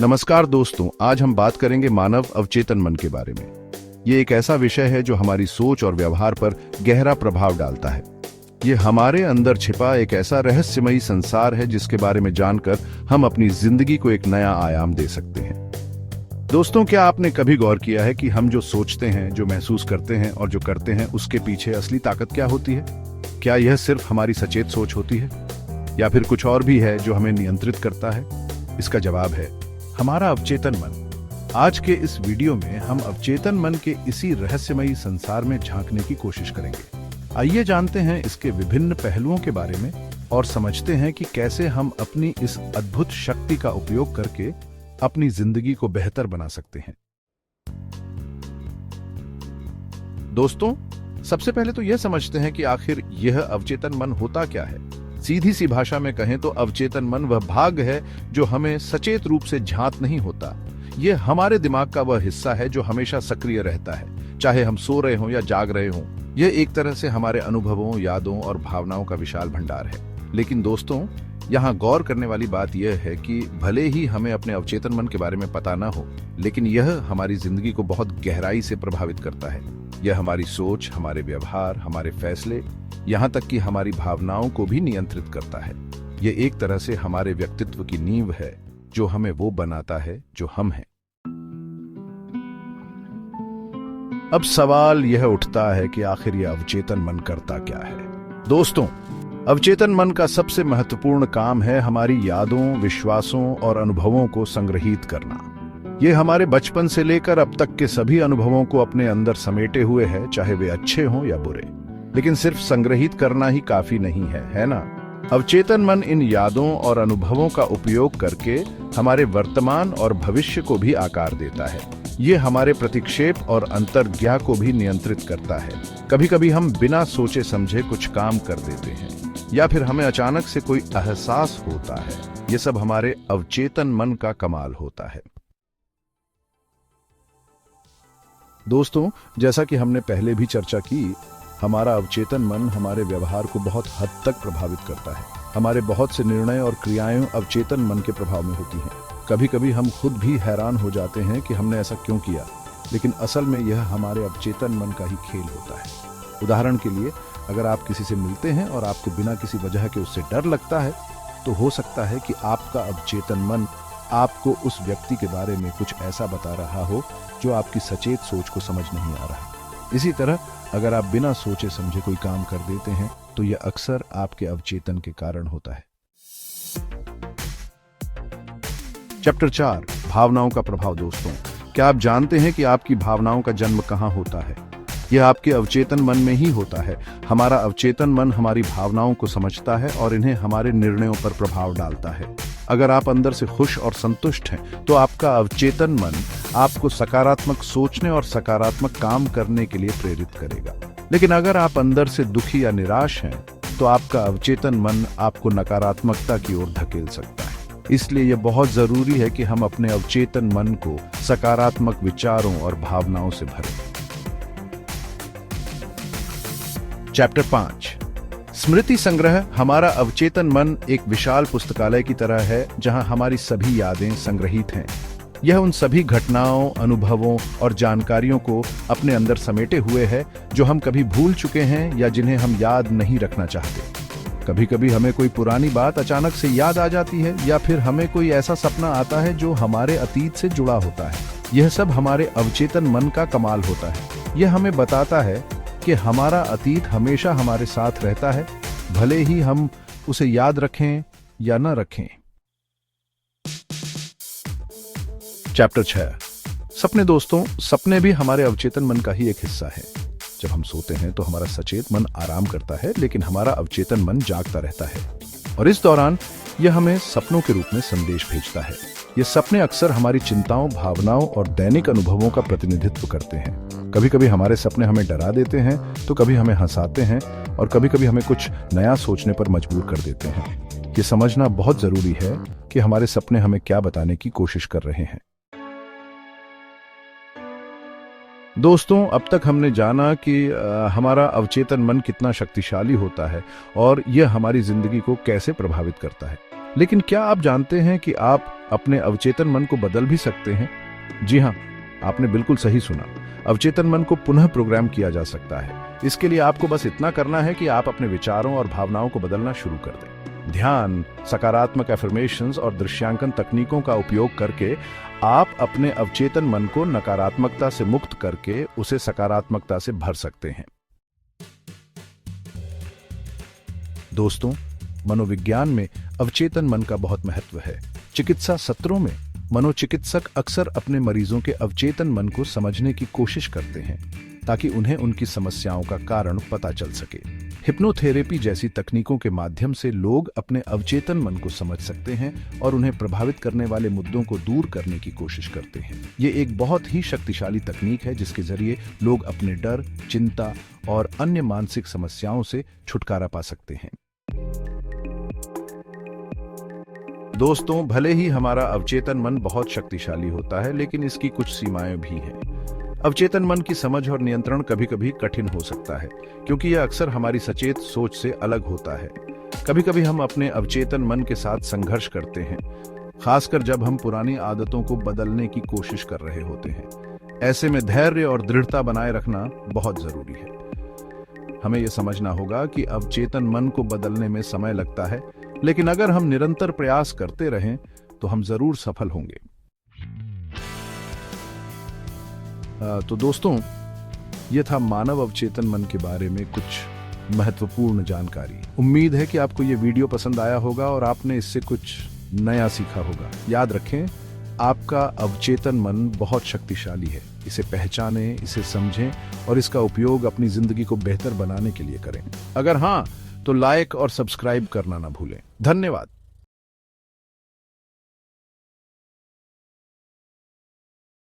नमस्कार दोस्तों, आज हम बात करेंगे मानव अवचेतन मन के बारे में। ये एक ऐसा विषय है जो हमारी सोच और व्यवहार पर गहरा प्रभाव डालता है। ये हमारे अंदर छिपा एक ऐसा रहस्यमयी संसार है जिसके बारे में जानकर हम अपनी जिंदगी को एक नया आयाम दे सकते हैं। दोस्तों, क्या आपने कभी गौर किया है कि हम जो सोचते हैं, जो महसूस करते हैं और जो करते हैं, उसके पीछे असली ताकत क्या होती है? क्या यह सिर्फ हमारी सचेत सोच होती है या फिर कुछ और भी है जो हमें नियंत्रित करता है? इसका जवाब है हमारा अवचेतन मन। आज के इस वीडियो में हम अवचेतन मन के इसी रहस्यमयी संसार में झांकने की कोशिश करेंगे। आइए जानते हैं इसके विभिन्न पहलुओं के बारे में और समझते हैं कि कैसे हम अपनी इस अद्भुत शक्ति का उपयोग करके अपनी जिंदगी को बेहतर बना सकते हैं। दोस्तों, सबसे पहले तो यह समझते हैं कि आखिर यह अवचेतन मन होता क्या है। सीधी सी भाषा में कहें तो अवचेतन मन वह भाग है जो हमें सचेत रूप से ज्ञात नहीं होता। यह हमारे दिमाग का वह हिस्सा है जो हमेशा सक्रिय रहता है, चाहे हम सो रहे हों या जाग रहे हों। यह एक तरह से हमारे अनुभवों, यादों और भावनाओं का विशाल भंडार है। लेकिन दोस्तों, यहाँ गौर करने वाली बात यह है कि भले ही हमें अपने अवचेतन मन के बारे में पता न हो, लेकिन यह हमारी जिंदगी को बहुत गहराई से प्रभावित करता है। यह हमारी सोच, हमारे व्यवहार, हमारे फैसले, यहाँ तक कि हमारी भावनाओं को भी नियंत्रित करता है। यह एक तरह से हमारे व्यक्तित्व की नींव है जो हमें वो बनाता है जो हम हैं। अब सवाल यह उठता है कि आखिर यह अवचेतन मन करता क्या है? दोस्तों, अवचेतन मन का सबसे महत्वपूर्ण काम है हमारी यादों, विश्वासों और अनुभवों को संग्रहित करना। ये हमारे बचपन से लेकर अब तक के सभी अनुभवों को अपने अंदर समेटे हुए है, चाहे वे अच्छे हों या बुरे। लेकिन सिर्फ संग्रहित करना ही काफी नहीं है ना? अवचेतन मन इन यादों और अनुभवों का उपयोग करके हमारे वर्तमान और भविष्य को भी आकार देता है। ये हमारे प्रतिक्षेप और अंतर्ज्ञा को भी नियंत्रित करता है। कभी कभी हम बिना सोचे समझे कुछ काम कर देते हैं या फिर हमें अचानक से कोई एहसास होता है। ये सब हमारे अवचेतन मन का कमाल होता है। दोस्तों, जैसा कि हमने पहले भी चर्चा की, हमारा अवचेतन मन हमारे व्यवहार को बहुत हद तक प्रभावित करता है। हमारे बहुत से निर्णय और क्रियाएं अवचेतन मन के प्रभाव में होती हैं। कभी कभी हम खुद भी हैरान हो जाते हैं कि हमने ऐसा क्यों किया, लेकिन असल में यह हमारे अवचेतन मन का ही खेल होता है। उदाहरण के लिए, अगर आप किसी से मिलते हैं और आपको बिना किसी वजह के उससे डर लगता है, तो हो सकता है कि आपका अवचेतन मन आपको उस व्यक्ति के बारे में कुछ ऐसा बता रहा हो जो आपकी सचेत सोच को समझ नहीं आ रहा। इसी तरह अगर आप बिना सोचे समझे कोई काम कर देते हैं तो यह अक्सर आपके अवचेतन के कारण होता है। चैप्टर 4, भावनाओं का प्रभाव। दोस्तों, क्या आप जानते हैं कि आपकी भावनाओं का जन्म कहाँ होता है? यह आपके अवचेतन मन में ही होता है। हमारा अवचेतन मन हमारी भावनाओं को समझता है और इन्हें हमारे निर्णयों पर प्रभाव डालता है। अगर आप अंदर से खुश और संतुष्ट हैं, तो आपका अवचेतन मन आपको सकारात्मक सोचने और सकारात्मक काम करने के लिए प्रेरित करेगा। लेकिन अगर आप अंदर से दुखी या निराश हैं, तो आपका अवचेतन मन आपको नकारात्मकता की ओर धकेल सकता है। इसलिए यह बहुत जरूरी है कि हम अपने अवचेतन मन को सकारात्मक विचारों और भावनाओं से भरें। चैप्टर 5, स्मृति संग्रह। हमारा अवचेतन मन एक विशाल पुस्तकालय की तरह है जहां हमारी सभी यादें संग्रहित हैं। यह उन सभी घटनाओं, अनुभवों और जानकारियों को अपने अंदर समेटे हुए है जो हम कभी भूल चुके हैं या जिन्हें हम याद नहीं रखना चाहते। कभी कभी हमें कोई पुरानी बात अचानक से याद आ जाती है या फिर हमें कोई ऐसा सपना आता है जो हमारे अतीत से जुड़ा होता है। यह सब हमारे अवचेतन मन का कमाल होता है। यह हमें बताता है कि हमारा अतीत हमेशा हमारे साथ रहता है, भले ही हम उसे याद रखें या न रखें। चैप्टर 6, सपने। दोस्तों, सपने भी हमारे अवचेतन मन का ही एक हिस्सा है। जब हम सोते हैं तो हमारा सचेत मन आराम करता है, लेकिन हमारा अवचेतन मन जागता रहता है और इस दौरान यह हमें सपनों के रूप में संदेश भेजता है। ये सपने अक्सर हमारी चिंताओं, भावनाओं और दैनिक अनुभवों का प्रतिनिधित्व करते हैं। कभी कभी हमारे सपने हमें डरा देते हैं, तो कभी हमें हंसाते हैं और कभी कभी हमें कुछ नया सोचने पर मजबूर कर देते हैं। ये समझना बहुत जरूरी है कि हमारे सपने हमें क्या बताने की कोशिश कर रहे हैं। दोस्तों, अब तक हमने जाना कि हमारा अवचेतन मन कितना शक्तिशाली होता है और यह हमारी जिंदगी को कैसे प्रभावित करता है। लेकिन क्या आप जानते हैं कि आप अपने अवचेतन मन को बदल भी सकते हैं? जी हाँ, आपने बिल्कुल सही सुना। अवचेतन मन को पुनः प्रोग्राम किया जा सकता है। इसके लिए आपको बस इतना करना है कि आप अपने विचारों और भावनाओं को बदलना शुरू कर दें। ध्यान, सकारात्मक एफर्मेशंस और दृश्यांकन तकनीकों का उपयोग करके आप अपने अवचेतन मन को नकारात्मकता से मुक्त करके उसे सकारात्मकता से भर सकते हैं। दोस्तों, मनोविज्ञान में अवचेतन मन का बहुत महत्व है। चिकित्सा सत्रों में मनोचिकित्सक अक्सर अपने मरीजों के अवचेतन मन को समझने की कोशिश करते हैं ताकि उन्हें उनकी समस्याओं का कारण पता चल सके। हिप्नोथेरेपी जैसी तकनीकों के माध्यम से लोग अपने अवचेतन मन को समझ सकते हैं और उन्हें प्रभावित करने वाले मुद्दों को दूर करने की कोशिश करते हैं। ये एक बहुत ही शक्तिशाली तकनीक है जिसके जरिए लोग अपने डर, चिंता और अन्य मानसिक समस्याओं से छुटकारा पा सकते हैं। दोस्तों, भले ही हमारा अवचेतन मन बहुत शक्तिशाली होता है, लेकिन इसकी कुछ सीमाएं भी हैं। अवचेतन मन की समझ और नियंत्रण कभी-कभी कठिन हो सकता है, क्योंकि यह अक्सर हमारी सचेत सोच से अलग होता है। कभी-कभी हम अपने अवचेतन मन के साथ संघर्ष करते हैं, खासकर जब हम पुरानी आदतों को बदलने की कोशिश कर रहे होते हैं। ऐसे में धैर्य और दृढ़ता बनाए रखना बहुत जरूरी है। हमें यह समझना होगा कि अवचेतन मन को बदलने में समय लगता है, लेकिन अगर हम निरंतर प्रयास करते रहें तो हम जरूर सफल होंगे। तो दोस्तों, यह था मानव अवचेतन मन के बारे में कुछ महत्वपूर्ण जानकारी। उम्मीद है कि आपको यह वीडियो पसंद आया होगा और आपने इससे कुछ नया सीखा होगा। याद रखें, आपका अवचेतन मन बहुत शक्तिशाली है। इसे पहचानें, इसे समझें और इसका उपयोग अपनी जिंदगी को बेहतर बनाने के लिए करें। अगर हाँ, तो लाइक और सब्सक्राइब करना ना भूलें। धन्यवाद।